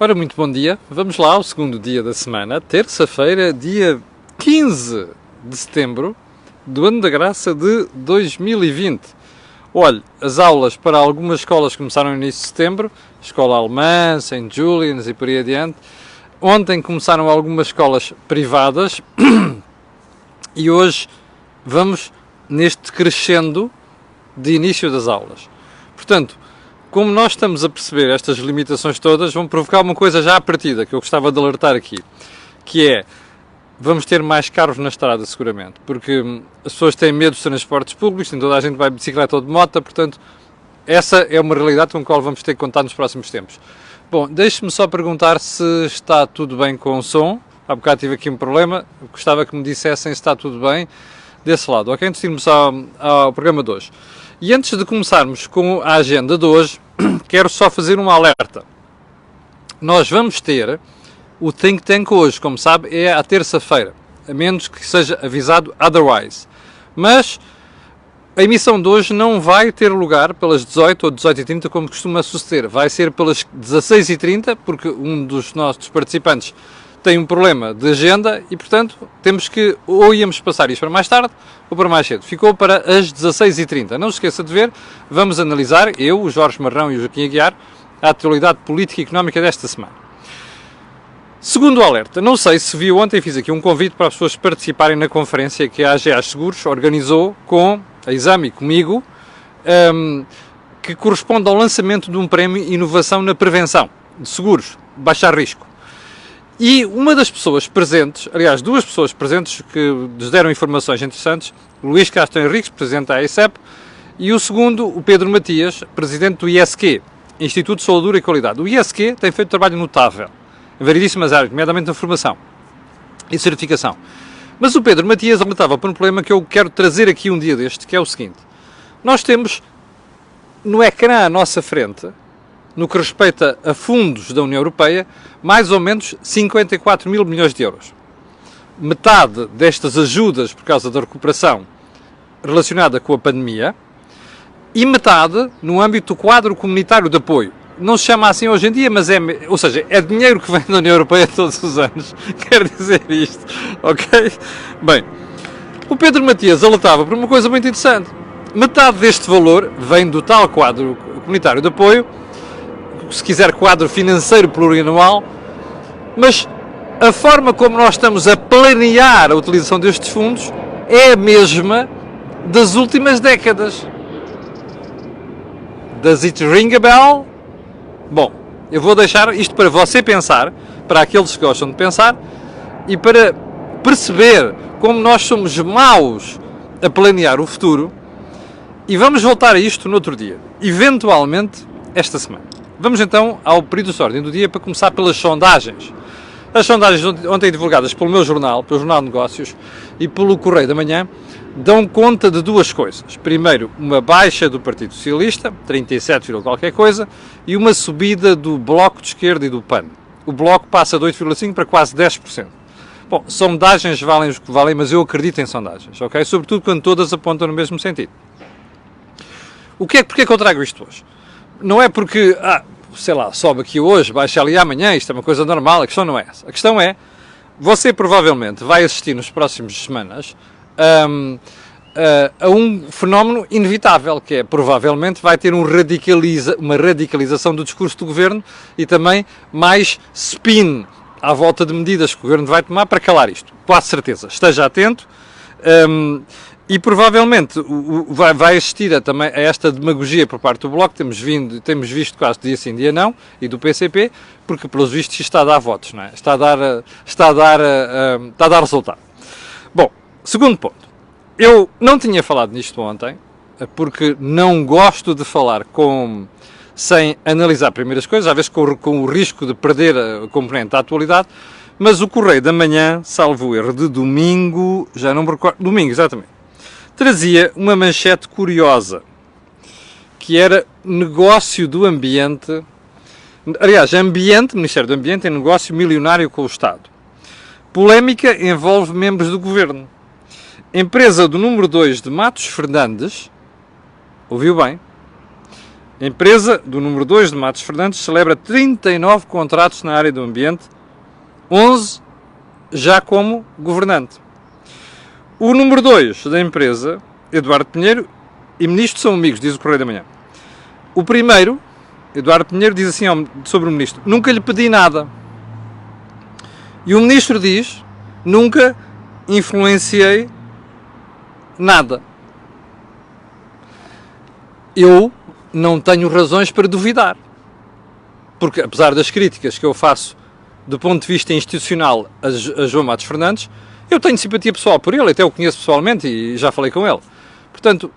Ora, muito bom dia. Vamos lá ao segundo dia da semana, terça-feira, dia 15 de setembro do ano da graça de 2020. Olhe, as aulas para algumas escolas começaram no início de setembro, escola alemã, St. Julian's e por aí adiante. Ontem começaram algumas escolas privadas e hoje vamos neste crescendo de início das aulas. Portanto, como nós estamos a perceber estas limitações todas, vão provocar uma coisa já à partida, que eu gostava de alertar aqui, que é, vamos ter mais carros na estrada seguramente, porque as pessoas têm medo dos transportes públicos, nem toda a gente vai de bicicleta ou de moto, portanto, essa é uma realidade com a qual vamos ter que contar nos próximos tempos. Bom, deixe-me só perguntar se está tudo bem com o som. Há bocado tive aqui um problema, gostava que me dissessem se está tudo bem desse lado. Ok, então irmos ao programa de hoje. E antes de começarmos com a agenda de hoje, quero só fazer um alerta. Nós vamos ter o Think Tank hoje, como sabe, é à terça-feira, a menos que seja avisado otherwise. Mas a emissão de hoje não vai ter lugar pelas 18 ou 18h30, como costuma suceder. Vai ser pelas 16h30, porque um dos nossos participantes tem um problema de agenda e, portanto, temos que ou íamos passar isto para mais tarde ou para mais cedo. Ficou para as 16h30. Não se esqueça de ver, vamos analisar, eu, o Jorge Marrão e o Joaquim Aguiar, a atualidade política e económica desta semana. Segundo alerta, não sei se viu ontem, fiz aqui um convite para as pessoas participarem na conferência que a AGA Seguros organizou com a Exame e comigo, que corresponde ao lançamento de um prémio Inovação na Prevenção de Seguros, baixar risco. E uma das pessoas presentes, aliás, duas pessoas presentes que nos deram informações interessantes, Luís Castro Henriques, presidente da AICEP, e o segundo, o Pedro Matias, presidente do ISQ, Instituto de Saúde e Qualidade. O ISQ tem feito um trabalho notável, em variedíssimas áreas, nomeadamente na formação e certificação. Mas o Pedro Matias alertava para um problema que eu quero trazer aqui um dia deste, que é o seguinte. Nós temos no ecrã à nossa frente, no que respeita a fundos da União Europeia, mais ou menos 54 mil milhões de euros. Metade destas ajudas por causa da recuperação relacionada com a pandemia e metade no âmbito do quadro comunitário de apoio. Não se chama assim hoje em dia, mas ou seja, é dinheiro que vem da União Europeia todos os anos. Quero dizer isto, ok? Bem, o Pedro Matias alertava para uma coisa muito interessante. Metade deste valor vem do tal quadro comunitário de apoio, se quiser quadro financeiro plurianual, mas a forma como nós estamos a planear a utilização destes fundos é a mesma das últimas décadas. Does it ring a bell? Bom, eu vou deixar isto para você pensar, para aqueles que gostam de pensar, e para perceber como nós somos maus a planear o futuro, e vamos voltar a isto no outro dia, eventualmente esta semana. Vamos então ao período de ordem do dia para começar pelas sondagens. As sondagens ontem divulgadas pelo meu jornal, pelo Jornal de Negócios e pelo Correio da Manhã, dão conta de duas coisas. Primeiro, uma baixa do Partido Socialista, 37, qualquer coisa, e uma subida do Bloco de Esquerda e do PAN. O Bloco passa de 8,5% para quase 10%. Bom, sondagens valem os que valem, mas eu acredito em sondagens, ok? Sobretudo quando todas apontam no mesmo sentido. Porquê é que eu trago isto hoje? Não é porque, sei lá, sobe aqui hoje, baixa ali amanhã, isto é uma coisa normal, a questão não é essa. A questão é, você provavelmente vai assistir nas próximas semanas a um fenómeno inevitável, que é, provavelmente, vai ter uma radicalização do discurso do Governo e também mais spin à volta de medidas que o Governo vai tomar para calar isto. Quase certeza. Esteja atento. E provavelmente vai assistir também a esta demagogia por parte do Bloco, temos visto quase dia sim, dia não, e do PCP, porque pelos vistos isto está a dar votos, não é? Está a dar resultado. Bom, segundo ponto, eu não tinha falado nisto ontem, porque não gosto de falar sem analisar primeiras coisas, às vezes com o risco de perder a componente da atualidade, mas o Correio da Manhã, salvo erro, de domingo, já não me recordo, domingo, exatamente, trazia uma manchete curiosa, que era negócio do ambiente, aliás, Ministério do Ambiente é negócio milionário com o Estado. Polémica envolve membros do Governo. Empresa do número 2 de Matos Fernandes, ouviu bem, A empresa do número 2 de Matos Fernandes celebra 39 contratos na área do ambiente, 11 já como governante. O número 2 da empresa, Eduardo Pinheiro, e ministro são amigos, diz o Correio da Manhã. O primeiro, Eduardo Pinheiro, diz assim sobre o ministro: nunca lhe pedi nada. E o ministro diz: nunca influenciei nada. Eu não tenho razões para duvidar. Porque, apesar das críticas que eu faço do ponto de vista institucional a João Matos Fernandes, eu tenho simpatia pessoal por ele, até o conheço pessoalmente e já falei com ele. Portanto,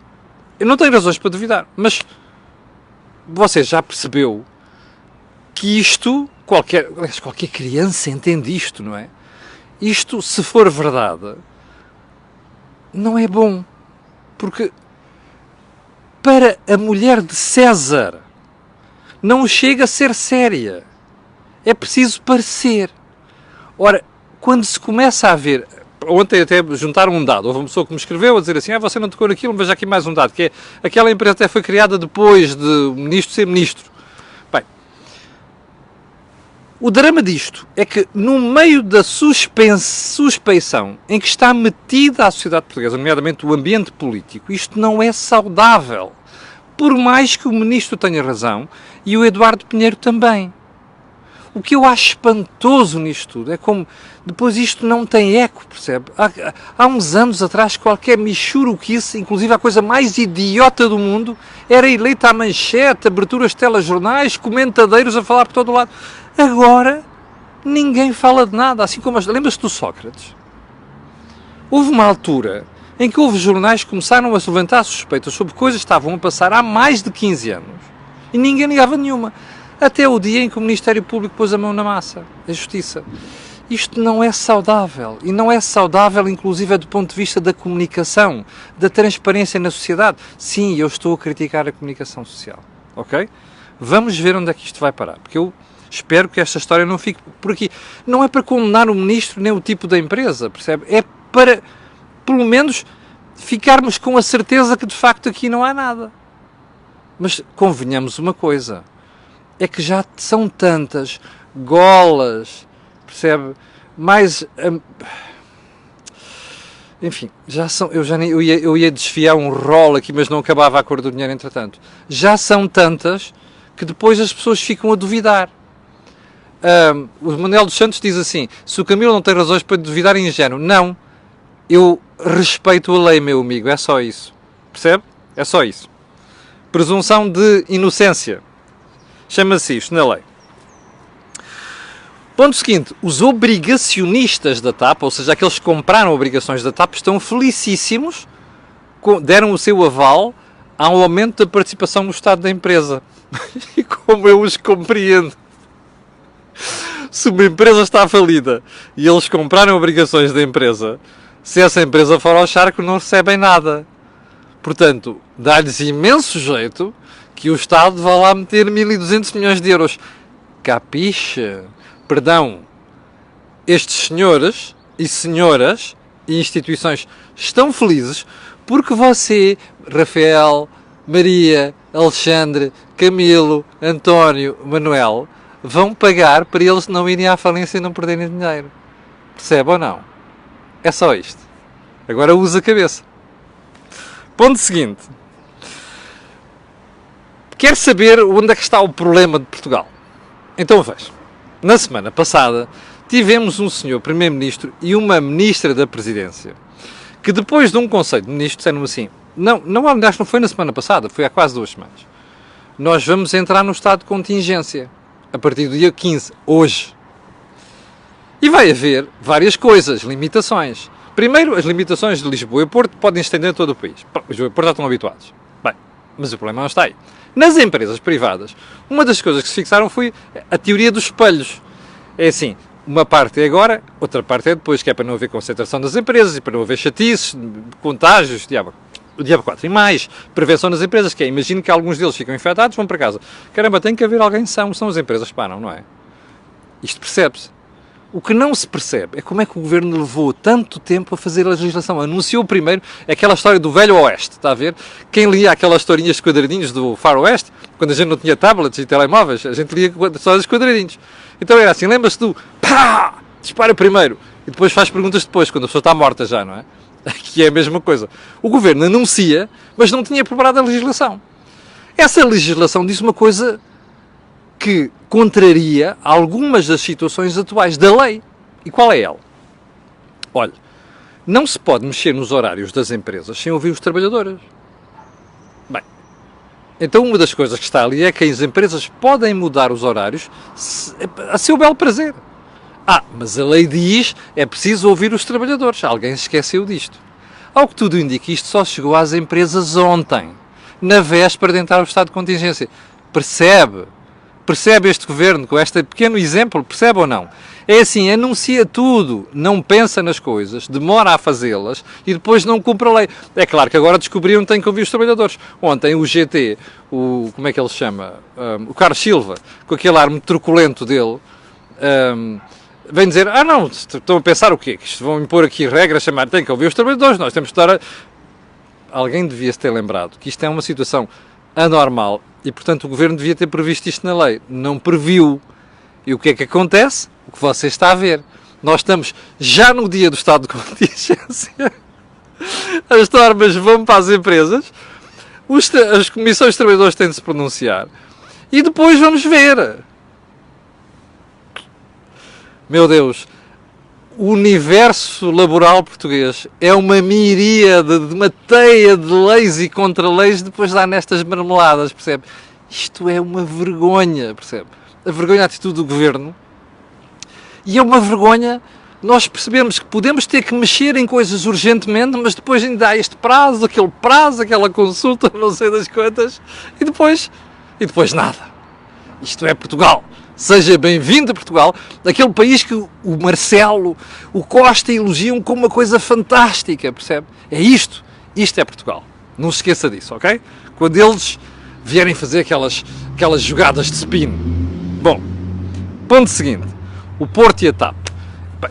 eu não tenho razões para duvidar. Mas você já percebeu que isto, qualquer criança entende isto, não é? Isto, se for verdade, não é bom. Porque para a mulher de César não chega a ser séria. É preciso parecer. Ora, quando se começa a ver... Ontem até juntaram um dado. Houve uma pessoa que me escreveu a dizer assim: você não tocou naquilo, mas já aqui mais um dado, que é aquela empresa até foi criada depois de o ministro ser ministro. Bem, o drama disto é que no meio da suspeição em que está metida a sociedade portuguesa, nomeadamente o ambiente político, isto não é saudável. Por mais que o ministro tenha razão e o Eduardo Pinheiro também. O que eu acho espantoso nisto tudo é como depois isto não tem eco, percebe? Há uns anos atrás qualquer michuruquice, inclusive a coisa mais idiota do mundo, era eleita à manchete, aberturas de telejornais, comentadeiros a falar por todo o lado. Agora ninguém fala de nada, assim como... Lembra-se do Sócrates? Houve uma altura em que houve jornais que começaram a levantar suspeitas sobre coisas que estavam a passar há mais de 15 anos e ninguém ligava nenhuma. Até o dia em que o Ministério Público pôs a mão na massa, a Justiça. Isto não é saudável. E não é saudável, inclusive, do ponto de vista da comunicação, da transparência na sociedade. Sim, eu estou a criticar a comunicação social. Ok? Vamos ver onde é que isto vai parar. Porque eu espero que esta história não fique por aqui. Não é para condenar o ministro nem o tipo da empresa, percebe? É para, pelo menos, ficarmos com a certeza que, de facto, aqui não há nada. Mas convenhamos uma coisa. É que já são tantas golas, percebe? Mais... enfim, já são... Eu ia desfiar um rolo aqui, mas não acabava a cor do dinheiro, entretanto. Já são tantas que depois as pessoas ficam a duvidar. O Manuel dos Santos diz assim: se o Camilo não tem razões para duvidar, é ingênuo. Não. Eu respeito a lei, meu amigo. É só isso. Percebe? É só isso. Presunção de inocência. Chama-se isto na lei. Ponto seguinte, os obrigacionistas da TAP, ou seja, aqueles que compraram obrigações da TAP, estão felicíssimos, deram o seu aval ao aumento da participação no Estado da empresa. E como eu os compreendo. Se uma empresa está falida e eles compraram obrigações da empresa, se essa empresa for ao charco não recebem nada. Portanto, dá-lhes imenso jeito que o Estado vá lá meter 1.200 milhões de euros. Capiche? Perdão, estes senhores e senhoras e instituições estão felizes porque você, Rafael, Maria, Alexandre, Camilo, António, Manuel, vão pagar para eles não irem à falência e não perderem dinheiro. Percebe ou não? É só isto. Agora usa a cabeça. Ponto seguinte. Quer saber onde é que está o problema de Portugal? Então veja, na semana passada tivemos um senhor Primeiro-Ministro e uma Ministra da Presidência que depois de um Conselho de Ministros disseram assim, aliás, não foi na semana passada, foi há quase 2 semanas, nós vamos entrar no estado de contingência a partir do dia 15, hoje. E vai haver várias coisas, limitações. Primeiro, as limitações de Lisboa e Porto podem estender a todo o país. Lisboa e Porto já estão habituados. Bem, mas o problema não está aí. Nas empresas privadas, uma das coisas que se fixaram foi a teoria dos espelhos. É assim, uma parte é agora, outra parte é depois, que é para não haver concentração das empresas e para não haver chatices, contágios, o diabo 4. E mais, prevenção nas empresas, que é, imagino que alguns deles ficam infectados, vão para casa. Caramba, tem que haver alguém são as empresas param, não é? Isto percebe-se. O que não se percebe é como é que o governo levou tanto tempo a fazer a legislação. Anunciou primeiro aquela história do Velho Oeste, está a ver? Quem lia aquelas historinhas de quadradinhos do Far Oeste, quando a gente não tinha tablets e telemóveis, a gente lia só os quadradinhos. Então era assim, lembra-se do pá, dispara primeiro e depois faz perguntas depois, quando a pessoa está morta já, não é? Aqui é a mesma coisa. O governo anuncia, mas não tinha preparado a legislação. Essa legislação diz uma coisa que contraria algumas das situações atuais da lei. E qual é ela? Olha, não se pode mexer nos horários das empresas sem ouvir os trabalhadores. Bem, então uma das coisas que está ali é que as empresas podem mudar os horários a seu belo prazer. Mas a lei diz é preciso ouvir os trabalhadores. Alguém se esqueceu disto. Ao que tudo indica, isto só chegou às empresas ontem, na véspera de entrar o estado de contingência. Percebe este governo, com este pequeno exemplo, percebe ou não? É assim, anuncia tudo, não pensa nas coisas, demora a fazê-las e depois não cumpre a lei. É claro que agora descobriram que tem que ouvir os trabalhadores. Ontem o GT, como é que ele se chama? O Carlos Silva, com aquele ar muito truculento dele, vem dizer, não, estão a pensar o quê? Que isto vão impor aqui regras, tem que ouvir os trabalhadores, nós temos que estar a... Alguém devia-se ter lembrado que isto é uma situação anormal e, portanto, o Governo devia ter previsto isto na lei. Não previu. E o que é que acontece? O que você está a ver. Nós estamos já no dia do estado de contingência. As normas vão para as empresas, as comissões de trabalhadores têm de se pronunciar e depois vamos ver. Meu Deus, o universo laboral português é uma miríade de uma teia de leis e contra-leis, depois dá nestas marmeladas, percebe? Isto é uma vergonha, percebe? A vergonha da atitude do governo. E é uma vergonha nós percebemos que podemos ter que mexer em coisas urgentemente, mas depois ainda há este prazo, aquela consulta, não sei das quantas, e depois nada. Isto é Portugal. Seja bem-vindo a Portugal, aquele país que o Marcelo, o Costa elogiam como uma coisa fantástica, percebe? É isto é Portugal. Não se esqueça disso, ok? Quando eles vierem fazer aquelas jogadas de spin. Bom, ponto seguinte, o Porto e a TAP.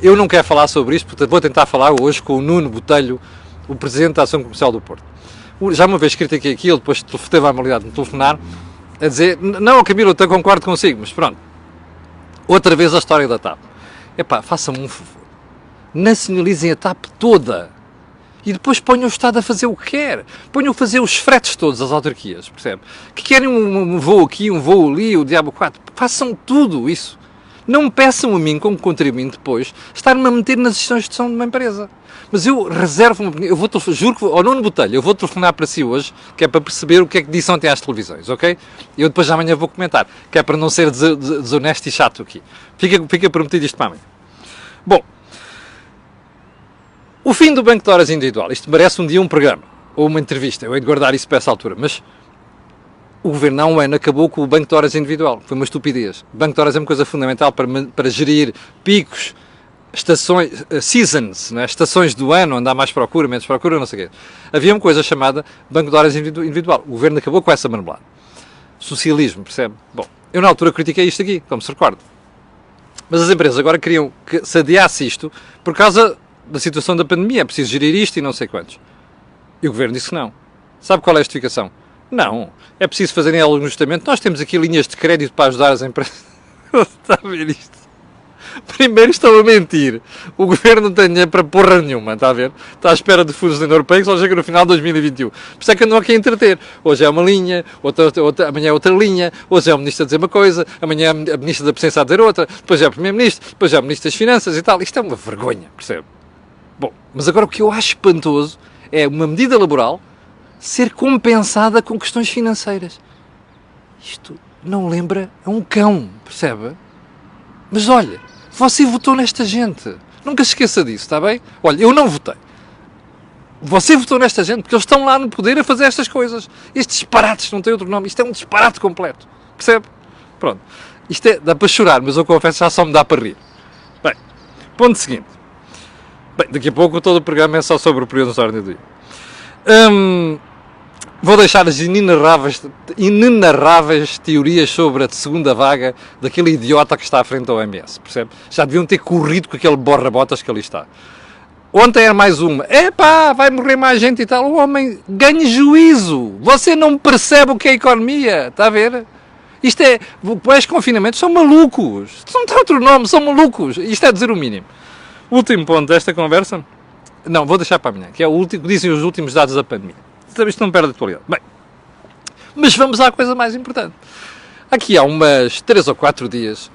Eu não quero falar sobre isto, portanto vou tentar falar hoje com o Nuno Botelho, o Presidente da Ação Comercial do Porto. Já uma vez critiquei aquilo, depois teve a amabilidade de me telefonar, a dizer, não, Camilo, eu concordo consigo, mas pronto. Outra vez a história da TAP. Façam-me um favor. Nacionalizem a TAP toda. E depois ponham o Estado a fazer o que quer. Ponham a fazer os fretes todos às autarquias, percebe? Que querem um voo aqui, um voo ali, o diabo 4. Façam tudo isso. Não me peçam a mim, como contribuinte depois, estar-me a meter nas decisões de gestão de uma empresa. Mas eu reservo-me, juro que, ao Nuno Botelho, eu vou telefonar para si hoje, que é para perceber o que é que disse ontem às televisões, ok? E eu depois amanhã vou comentar, que é para não ser desonesto e chato aqui. Fica prometido isto para amanhã. Bom, o fim do banco de horas individual, isto merece um dia um programa, ou uma entrevista, eu hei de guardar isso para essa altura, mas o Governo há um ano acabou com o banco de horas individual, foi uma estupidez. O banco de horas é uma coisa fundamental para gerir picos, estações, seasons, né? Estações do ano, onde há mais procura, menos procura, não sei o quê. Havia uma coisa chamada banco de horas individual. O Governo acabou com essa marmelada. Socialismo, percebe? Bom, eu na altura critiquei isto aqui, como se recorda. Mas as empresas agora queriam que se adiasse isto por causa da situação da pandemia. É preciso gerir isto e não sei quantos. E o Governo disse que não. Sabe qual é a justificação? Não. É preciso fazerem algum ajustamento. Nós temos aqui linhas de crédito para ajudar as empresas. Está a ver isto? Primeiro estão a mentir. O Governo não tem dinheiro para porra nenhuma, está a ver? Está à espera de fundos da União Europeia que só chega no final de 2021. Por isso é que andam aqui a entreter. Hoje é uma linha, amanhã é outra linha, hoje é o Ministro a dizer uma coisa, amanhã é a Ministra da Presidência a dizer outra, depois é o Primeiro-Ministro, depois é o Ministro das Finanças e tal. Isto é uma vergonha, percebe? Bom, mas agora o que eu acho espantoso é uma medida laboral ser compensada com questões financeiras. Isto não lembra a um cão, percebe? Mas olha, você votou nesta gente. Nunca se esqueça disso, está bem? Olha, eu não votei. Você votou nesta gente porque eles estão lá no poder a fazer estas coisas. Estes disparates, não tem outro nome. Isto é um disparate completo. Percebe? Pronto. Isto dá para chorar, mas eu confesso já só me dá para rir. Bem, ponto seguinte. Bem, daqui a pouco todo o programa é só sobre o período da ordem do dia. vou deixar as inenarráveis teorias sobre a segunda vaga daquele idiota que está à frente da OMS, percebe? Já deviam ter corrido com aquele borra-botas que ali está. Ontem era mais uma. Epá, vai morrer mais gente e tal. O homem ganha juízo. Você não percebe o que é economia, está a ver? Isto é, os confinamentos são malucos. Não tem outro nome, são malucos. Isto é dizer o mínimo. Último ponto desta conversa. Não, vou deixar para amanhã, que é o último, dizem os últimos dados da pandemia. Isto não perde a atualidade. Bem, mas vamos à coisa mais importante. Aqui há umas 3 ou 4 dias,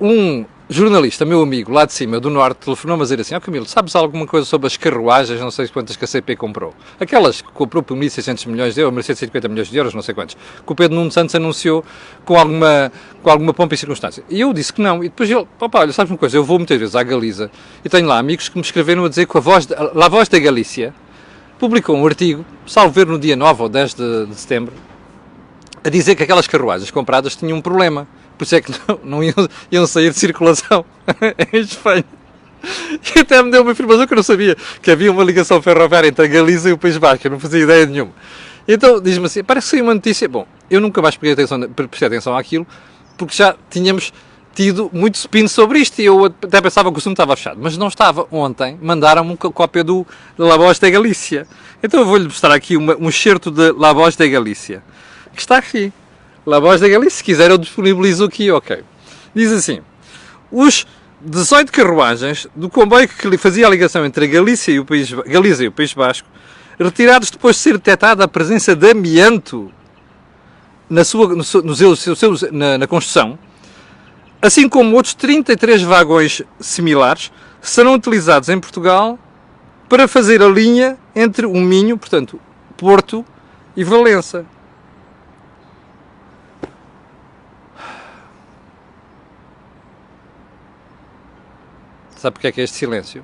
um jornalista, meu amigo, lá de cima, do Norte, telefonou-me a dizer assim: Camilo, sabes alguma coisa sobre as carruagens, não sei quantas que a CP comprou? Aquelas que comprou por 1.600 milhões de euros, 1.650 milhões de euros, não sei quantos, que o Pedro Nuno Santos anunciou com alguma pompa e circunstância. E eu disse que não. E depois ele, opa, olha, sabes uma coisa, eu vou muitas vezes à Galiza e tenho lá amigos que me escreveram a dizer que a Voz da Galícia publicou um artigo, salvo ver no dia 9 ou 10 de setembro, a dizer que aquelas carruagens compradas tinham um problema. Por isso é que não iam sair de circulação em Espanha. E até me deu uma informação que eu não sabia, que havia uma ligação ferroviária entre a Galiza e o País Basco. Eu não fazia ideia nenhuma. Então diz-me assim, parece que saiu uma notícia. Bom, eu nunca mais prestei atenção àquilo, porque já tínhamos tido muito spin sobre isto e eu até pensava que o assunto estava fechado. Mas não estava. Ontem mandaram-me uma cópia do La Voz da Galícia. Então eu vou-lhe mostrar aqui um excerto de La Voz da Galícia, que está aqui. La Voz da Galícia, se quiser eu disponibilizo aqui, ok. Diz assim: os 18 carruagens do comboio que fazia a ligação entre a Galiza e o País Basco, retirados depois de ser detectada a presença de amianto na construção, assim como outros 33 vagões similares, serão utilizados em Portugal para fazer a linha entre o Minho, portanto, Porto e Valença. Sabe porque é que é este silêncio?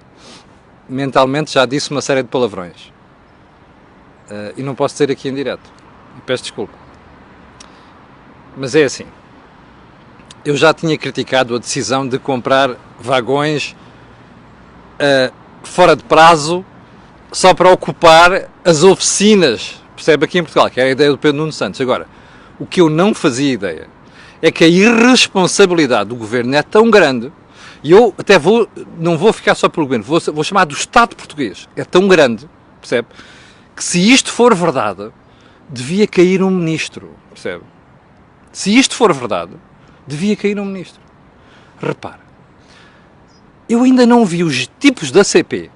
Mentalmente já disse uma série de palavrões. E não posso dizer aqui em direto. Peço desculpa. Mas é assim. Eu já tinha criticado a decisão de comprar vagões fora de prazo só para ocupar as oficinas, percebe, aqui em Portugal, que era a ideia do Pedro Nuno Santos. Agora, o que eu não fazia ideia é que a irresponsabilidade do governo é tão grande. E eu até não vou ficar só pelo governo, vou chamar do Estado português. É tão grande, percebe? Que se isto for verdade, devia cair um ministro, percebe? Se isto for verdade, devia cair um ministro. Repara, eu ainda não vi os tipos da CP,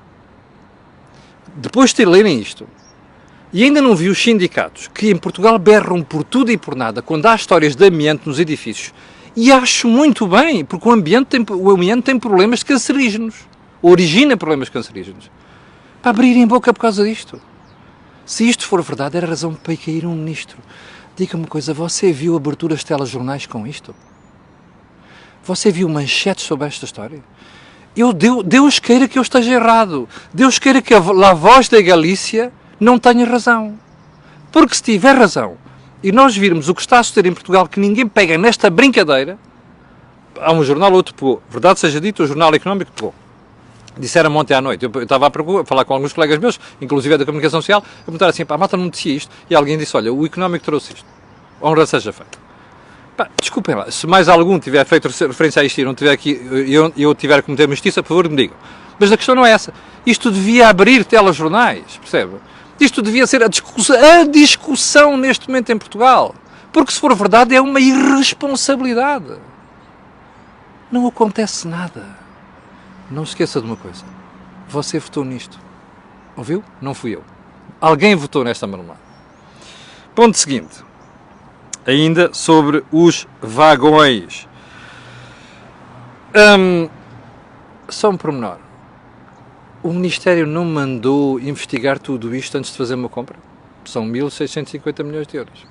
depois de ter lerem isto, e ainda não vi os sindicatos, que em Portugal berram por tudo e por nada, quando há histórias de amianto nos edifícios. E acho muito bem, porque o amianto tem problemas cancerígenos. Origina problemas cancerígenos. Para abrirem boca por causa disto. Se isto for verdade, era razão para cair um ministro. Diga-me uma coisa, você viu aberturas de telejornais com isto? Você viu manchetes sobre esta história? Deus queira que eu esteja errado. Deus queira que a Voz da Galícia não tenha razão. Porque se tiver razão, e nós virmos o que está a suceder em Portugal, que ninguém pega nesta brincadeira, há um jornal, outro pegou, verdade seja dito, o Jornal Económico pegou. Disseram-me ontem à noite, eu estava a falar com alguns colegas meus, inclusive da comunicação social, a perguntar assim, pá, a malta não noticia isto, e alguém disse, olha, o Económico trouxe isto, honra seja feita. Pá, desculpem lá, se mais algum tiver feito referência a isto e não tiver aqui, eu tiver que cometer uma justiça, por favor me digam. Mas a questão não é essa, isto devia abrir telejornais, percebe? Isto devia ser a discussão neste momento em Portugal. Porque se for verdade é uma irresponsabilidade. Não acontece nada. Não se esqueça de uma coisa. Você votou nisto. Ouviu? Não fui eu. Alguém votou nesta marmelada. Ponto seguinte. Ainda sobre os vagões. Só um pormenor. O Ministério não mandou investigar tudo isto antes de fazer uma compra? São 1.650 milhões de euros.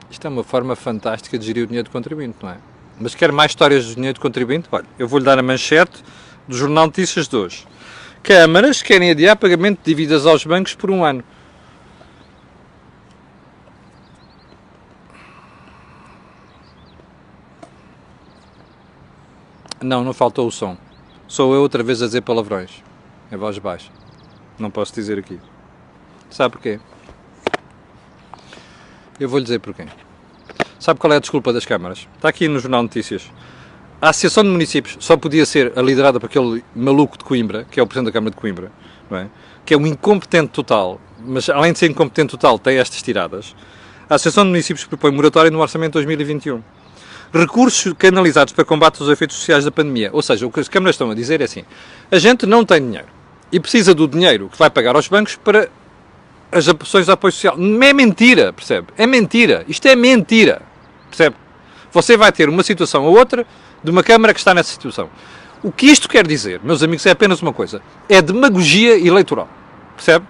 Isto é uma forma fantástica de gerir o dinheiro do contribuinte, não é? Mas quer mais histórias do dinheiro do contribuinte? Olha, eu vou-lhe dar a manchete do Jornal Notícias de hoje. Câmaras querem adiar pagamento de dívidas aos bancos por 1 ano. Não faltou o som. Sou eu outra vez a dizer palavrões. Em voz baixa. Não posso dizer aqui. Sabe porquê? Eu vou-lhe dizer porquê. Sabe qual é a desculpa das câmaras? Está aqui no Jornal Notícias. A Associação de Municípios só podia ser liderada por aquele maluco de Coimbra, que é o Presidente da Câmara de Coimbra, não é? Que é um incompetente total, mas além de ser incompetente total, tem estas tiradas. A Associação de Municípios propõe moratória no Orçamento de 2021. Recursos canalizados para combate aos efeitos sociais da pandemia. Ou seja, o que as câmaras estão a dizer é assim, a gente não tem dinheiro e precisa do dinheiro que vai pagar aos bancos para as opções de apoio social. É mentira, percebe? É mentira. Isto é mentira, percebe? Você vai ter uma situação ou outra de uma Câmara que está nessa situação. O que isto quer dizer, meus amigos, é apenas uma coisa. É demagogia eleitoral, percebe?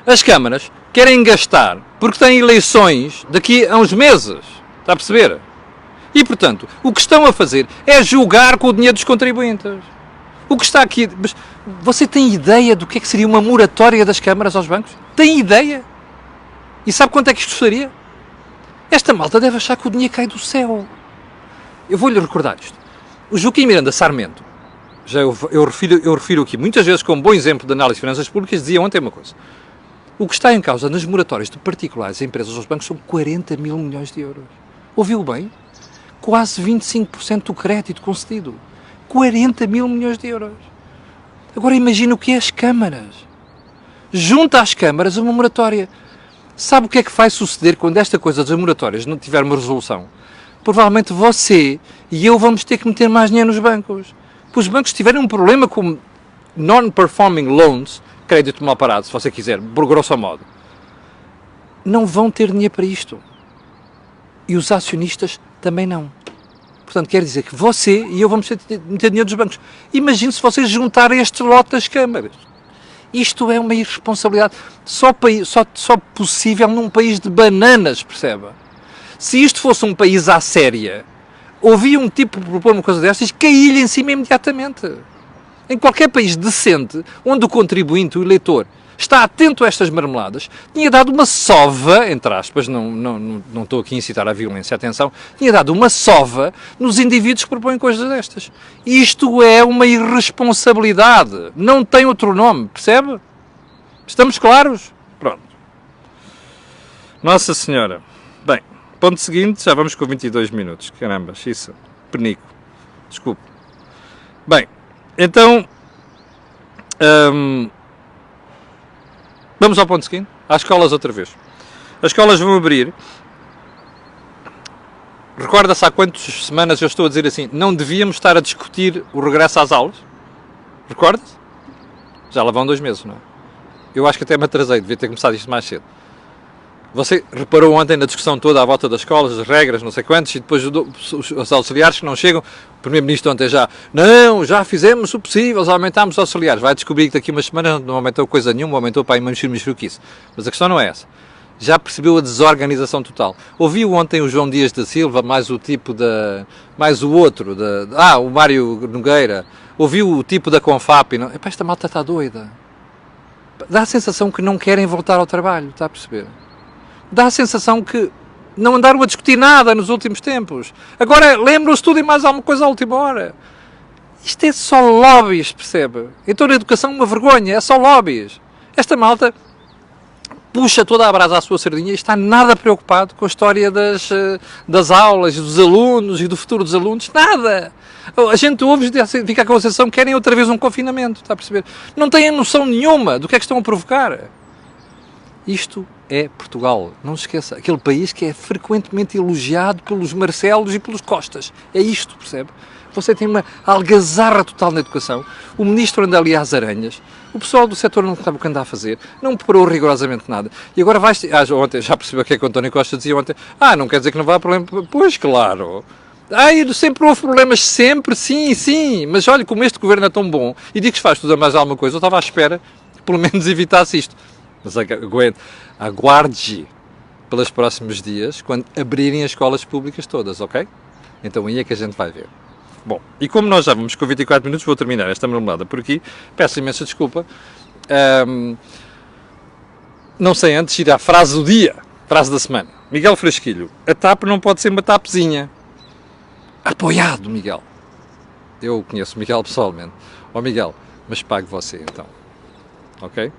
As câmaras querem gastar porque têm eleições daqui a uns meses, está a perceber? E, portanto, o que estão a fazer é jogar com o dinheiro dos contribuintes. O que está aqui... Mas você tem ideia do que é que seria uma moratória das câmaras aos bancos? Tem ideia? E sabe quanto é que isto custaria? Esta malta deve achar que o dinheiro cai do céu. Eu vou-lhe recordar isto. O Joaquim Miranda Sarmento, eu refiro aqui muitas vezes como bom exemplo de análise de finanças públicas, dizia ontem uma coisa. O que está em causa nas moratórias de particulares e empresas aos bancos são 40 mil milhões de euros. Ouviu bem? Quase 25% do crédito concedido. 40 mil milhões de euros. Agora imagina o que é as câmaras. Junta às câmaras uma moratória. Sabe o que é que vai suceder quando esta coisa das moratórias não tiver uma resolução? Provavelmente você e eu vamos ter que meter mais dinheiro nos bancos. Porque os bancos tiverem um problema com non-performing loans, crédito mal parado, se você quiser, por grosso modo, não vão ter dinheiro para isto. E os acionistas também não. Portanto, quer dizer que você e eu vamos ter que meter dinheiro dos bancos. Imagine se vocês juntarem este lote das câmaras. Isto é uma irresponsabilidade só possível num país de bananas, perceba? Se isto fosse um país à séria, ouvia um tipo propor uma coisa destas e caía-lhe em cima imediatamente. Em qualquer país decente, onde o contribuinte, o eleitor, está atento a estas marmeladas, tinha dado uma sova, entre aspas, não estou aqui a incitar à violência, atenção, tinha dado uma sova nos indivíduos que propõem coisas destas. Isto é uma irresponsabilidade. Não tem outro nome, percebe? Estamos claros? Pronto. Nossa Senhora. Bem, ponto seguinte, já vamos com 22 minutos. Caramba, isso, penico. Desculpe. Bem, então... vamos ao ponto seguinte, às escolas outra vez. As escolas vão abrir. Recorda-se há quantas semanas eu estou a dizer assim, não devíamos estar a discutir o regresso às aulas? Recorda-se? Já lá vão 2 meses, não é? Eu acho que até me atrasei, devia ter começado isto mais cedo. Você reparou ontem na discussão toda à volta das escolas, as regras, não sei quantos, e depois os auxiliares que não chegam, o Primeiro-Ministro ontem já fizemos o possível, já aumentámos os auxiliares. Vai descobrir que daqui a umas semanas não aumentou coisa nenhuma, aumentou para aí uma mexeruquice. Mas a questão não é essa. Já percebeu a desorganização total. Ouviu ontem o João Dias da Silva, mais o outro, o Mário Nogueira, ouviu o tipo da Confap, não, epá, esta malta está doida. Dá a sensação que não querem voltar ao trabalho, está a perceber? Dá a sensação que não andaram a discutir nada nos últimos tempos. Agora lembram-se tudo e mais alguma coisa à última hora. Isto é só lobbies, percebe? Então na educação uma vergonha, é só lobbies. Esta malta puxa toda a brasa à sua sardinha e está nada preocupado com a história das aulas, dos alunos e do futuro dos alunos. Nada! A gente ouve e fica com a sensação que querem outra vez um confinamento, está a perceber? Não têm noção nenhuma do que é que estão a provocar. Isto é Portugal, não se esqueça, aquele país que é frequentemente elogiado pelos Marcelos e pelos Costas. É isto, percebe? Você tem uma algazarra total na educação, o Ministro anda ali às aranhas, o pessoal do setor não sabe o que anda a fazer, não preparou rigorosamente nada. E agora ontem, já percebeu o que é que o António Costa dizia ontem? Não quer dizer que não vá problema. Pois, claro. Sempre houve problemas, sempre, sim, mas olha, como este governo é tão bom, e digo que se faz tudo a mais alguma coisa, eu estava à espera que pelo menos evitasse isto. Mas aguarde pelos próximos dias, quando abrirem as escolas públicas todas, ok? Então aí é que a gente vai ver. Bom, e como nós já vamos com 24 minutos, vou terminar esta marmelada por aqui. Peço imensa desculpa. Não sei antes ir à frase do dia, frase da semana. Miguel Frasquilho, a TAP não pode ser uma TAPzinha. Apoiado, Miguel. Eu conheço o Miguel pessoalmente. Miguel, mas pague você então. Ok?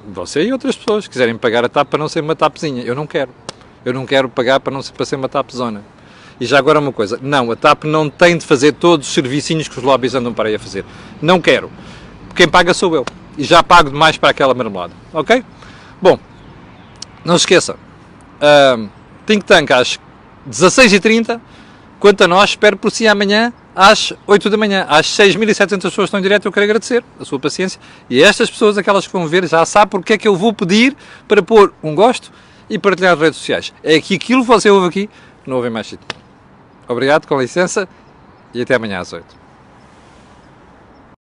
Você e outras pessoas quiserem pagar a TAP para não ser uma TAPzinha. Eu não quero. Eu não quero pagar para ser uma TAPzona. E já agora uma coisa. Não, a TAP não tem de fazer todos os servicinhos que os lobbies andam para aí a fazer. Não quero. Quem paga sou eu. E já pago demais para aquela marmelada. Ok? Bom, não se esqueça. Think Tank às 16h30. Quanto a nós, espero por si amanhã às 8 da manhã. Às 6.700 pessoas que estão em direto, eu quero agradecer a sua paciência. E estas pessoas, aquelas que vão ver, já sabem porque é que eu vou pedir para pôr um gosto e partilhar nas redes sociais. É que aquilo que você ouve aqui, não ouve mais sítio. Obrigado, com licença, e até amanhã às 8.